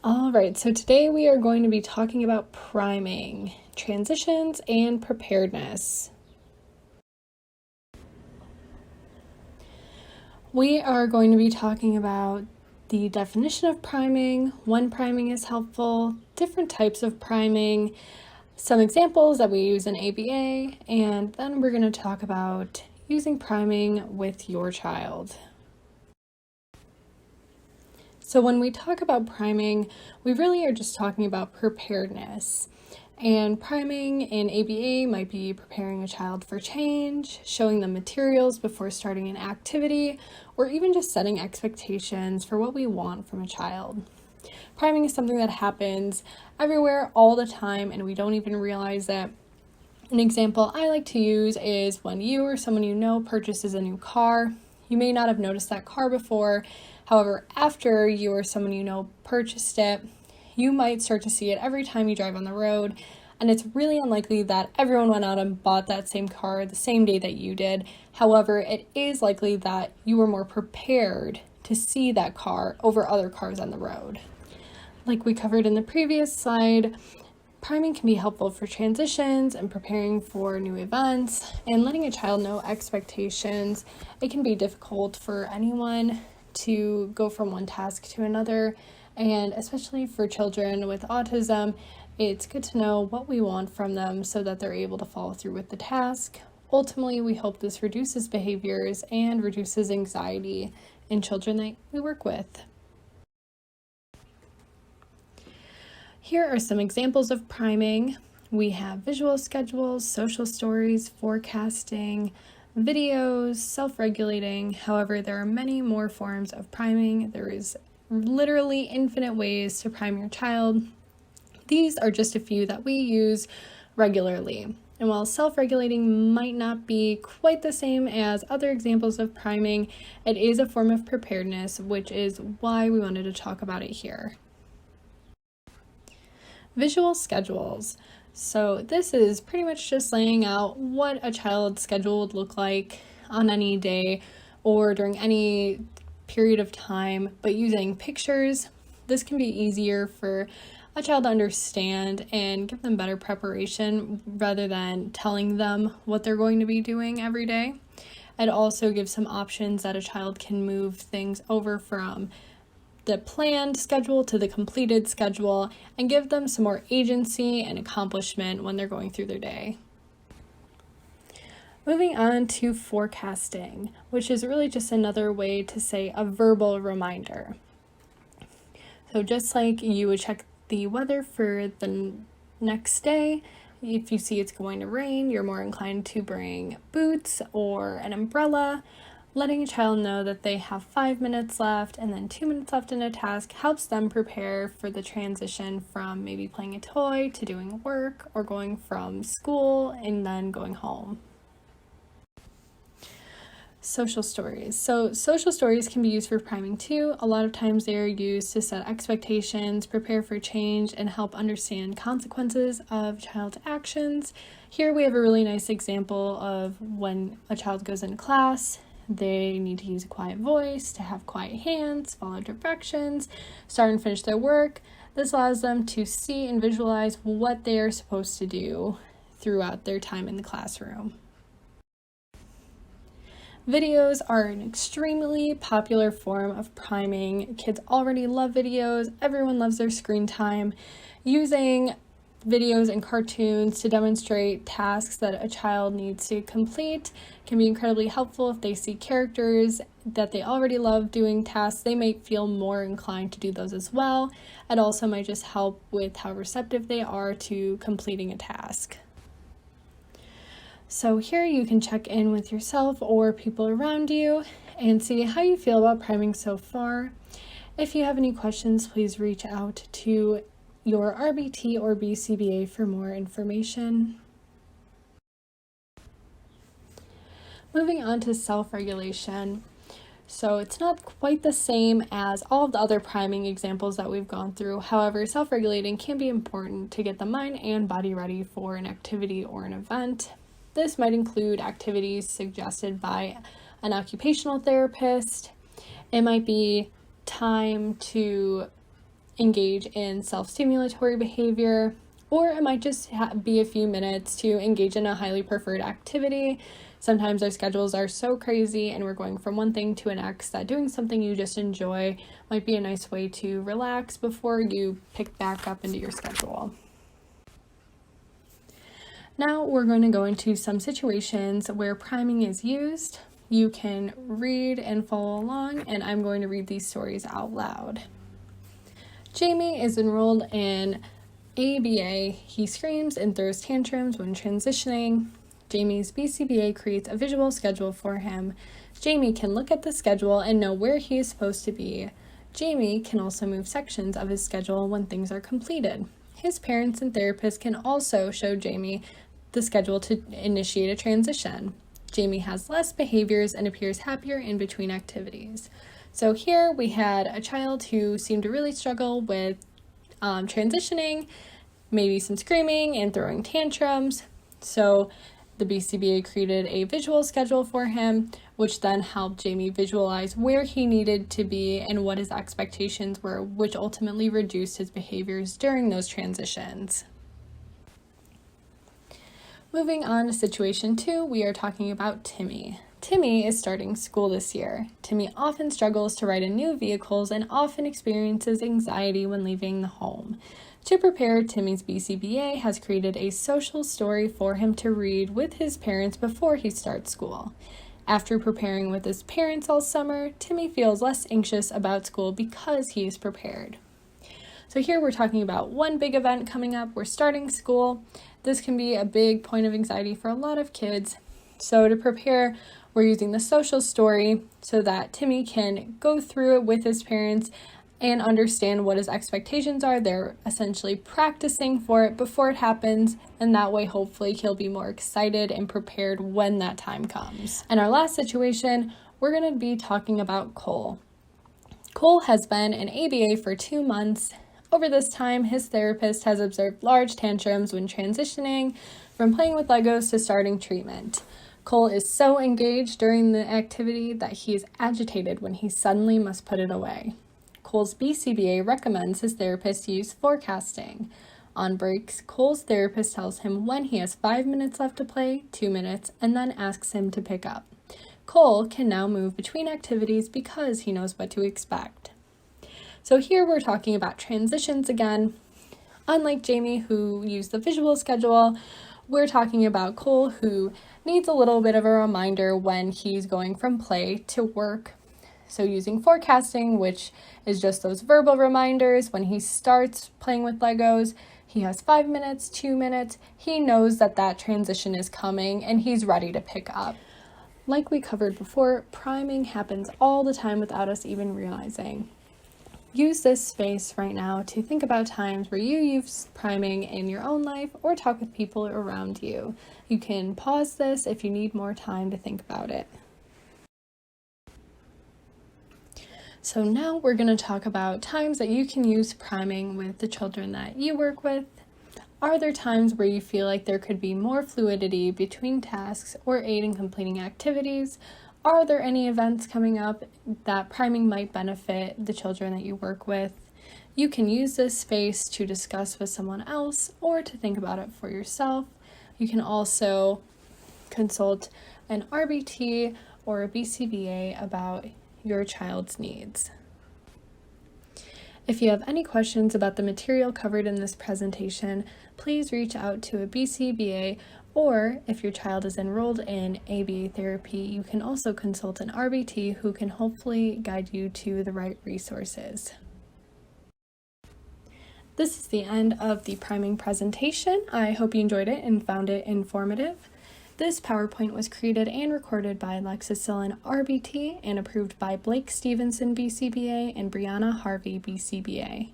All right, so today we are going to be talking about priming, transitions, and preparedness. We are going to be talking about the definition of priming, when priming is helpful, different types of priming, some examples that we use in ABA, and then we're going to talk about using priming with your child. So when we talk about priming, we really are just talking about preparedness. And priming in ABA might be preparing a child for change, showing them materials before starting an activity, or even just setting expectations for what we want from a child. Priming is something that happens everywhere all the time, and we don't even realize that. An example I like to use is when you or someone you know purchases a new car. You may not have noticed that car before. However, after you or someone you know purchased it, you might start to see it every time you drive on the road, and it's really unlikely that everyone went out and bought that same car the same day that you did. However, it is likely that you were more prepared to see that car over other cars on the road. Like we covered in the previous slide, priming can be helpful for transitions and preparing for new events and letting a child know expectations. It can be difficult for anyone to go from one task to another, and especially for children with autism, it's good to know what we want from them so that they're able to follow through with the task. Ultimately, we hope this reduces behaviors and reduces anxiety in children that we work with. Here are some examples of priming. We have visual schedules, social stories, forecasting, videos, self-regulating. However, there are many more forms of priming. There is literally infinite ways to prime your child. These are just a few that we use regularly. And while self-regulating might not be quite the same as other examples of priming, it is a form of preparedness, which is why we wanted to talk about it here. Visual schedules. So this is pretty much just laying out what a child's schedule would look like on any day or during any period of time, but using pictures. This can be easier for a child to understand and give them better preparation rather than telling them what they're going to be doing every day. It also gives some options that a child can move things over from the planned schedule to the completed schedule and give them some more agency and accomplishment when they're going through their day. Moving on to forecasting, which is really just another way to say a verbal reminder. So just like you would check the weather for the next day, if you see it's going to rain, you're more inclined to bring boots or an umbrella. Letting a child know that they have 5 minutes left and then 2 minutes left in a task helps them prepare for the transition from maybe playing a toy to doing work or going from school and then going home. Social stories. So social stories can be used for priming too. A lot of times they are used to set expectations, prepare for change, and help understand consequences of child's actions. Here we have a really nice example of when a child goes into class. They need to use a quiet voice, to have quiet hands, follow directions, start and finish their work. This allows them to see and visualize what they are supposed to do throughout their time in the classroom. Videos are an extremely popular form of priming. Kids already love videos. Everyone loves their screen time. Using videos and cartoons to demonstrate tasks that a child needs to complete can be incredibly helpful. If they see characters that they already love doing tasks, they might feel more inclined to do those as well. It also might just help with how receptive they are to completing a task. So here you can check in with yourself or people around you and see how you feel about priming so far. If you have any questions, please reach out to your RBT or BCBA for more information. Moving on to self-regulation. So it's not quite the same as all of the other priming examples that we've gone through. However, self-regulating can be important to get the mind and body ready for an activity or an event. This might include activities suggested by an occupational therapist. It might be time to engage in self-stimulatory behavior, or it might just be a few minutes to engage in a highly preferred activity. Sometimes our schedules are so crazy and we're going from one thing to an next that doing something you just enjoy might be a nice way to relax before you pick back up into your schedule. Now we're going to go into some situations where priming is used. You can read and follow along, and I'm going to read these stories out loud. Jamie is enrolled in ABA. He screams and throws tantrums when transitioning. Jamie's BCBA creates a visual schedule for him. Jamie can look at the schedule and know where he is supposed to be. Jamie can also move sections of his schedule when things are completed. His parents and therapists can also show Jamie the schedule to initiate a transition. Jamie has less behaviors and appears happier in between activities. So here we had a child who seemed to really struggle with transitioning, maybe some screaming and throwing tantrums. So the BCBA created a visual schedule for him, which then helped Jamie visualize where he needed to be and what his expectations were, which ultimately reduced his behaviors during those transitions. Moving on to situation 2, we are talking about Timmy. Timmy is starting school this year. Timmy often struggles to ride in new vehicles and often experiences anxiety when leaving the home. To prepare, Timmy's BCBA has created a social story for him to read with his parents before he starts school. After preparing with his parents all summer, Timmy feels less anxious about school because he is prepared. So here we're talking about one big event coming up. We're starting school. This can be a big point of anxiety for a lot of kids. So to prepare, we're using the social story so that Timmy can go through it with his parents and understand what his expectations are. They're essentially practicing for it before it happens, and that way hopefully he'll be more excited and prepared when that time comes. And our last situation, we're going to be talking about Cole. Cole has been in ABA for 2 months. Over this time, his therapist has observed large tantrums when transitioning from playing with Legos to starting treatment. Cole is so engaged during the activity that he is agitated when he suddenly must put it away. Cole's BCBA recommends his therapist use forecasting. On breaks, Cole's therapist tells him when he has 5 minutes left to play, 2 minutes, and then asks him to pick up. Cole can now move between activities because he knows what to expect. So here we're talking about transitions again. Unlike Jamie, who used the visual schedule, we're talking about Cole, who needs a little bit of a reminder when he's going from play to work. So using forecasting, which is just those verbal reminders, when he starts playing with Legos, he has 5 minutes, 2 minutes, he knows that that transition is coming and he's ready to pick up. Like we covered before, priming happens all the time without us even realizing. Use this space right now to think about times where you use priming in your own life or talk with people around you. You can pause this if you need more time to think about it. So now we're going to talk about times that you can use priming with the children that you work with. Are there times where you feel like there could be more fluidity between tasks or aid in completing activities? Are there any events coming up that priming might benefit the children that you work with? You can use this space to discuss with someone else or to think about it for yourself. You can also consult an RBT or a BCBA about your child's needs. If you have any questions about the material covered in this presentation, please reach out to a BCBA, or if your child is enrolled in ABA therapy, you can also consult an RBT who can hopefully guide you to the right resources. This is the end of the priming presentation. I hope you enjoyed it and found it informative. This PowerPoint was created and recorded by Alexis Sillin, RBT, and approved by Blake Stevenson, BCBA, and Brianna Harvey, BCBA.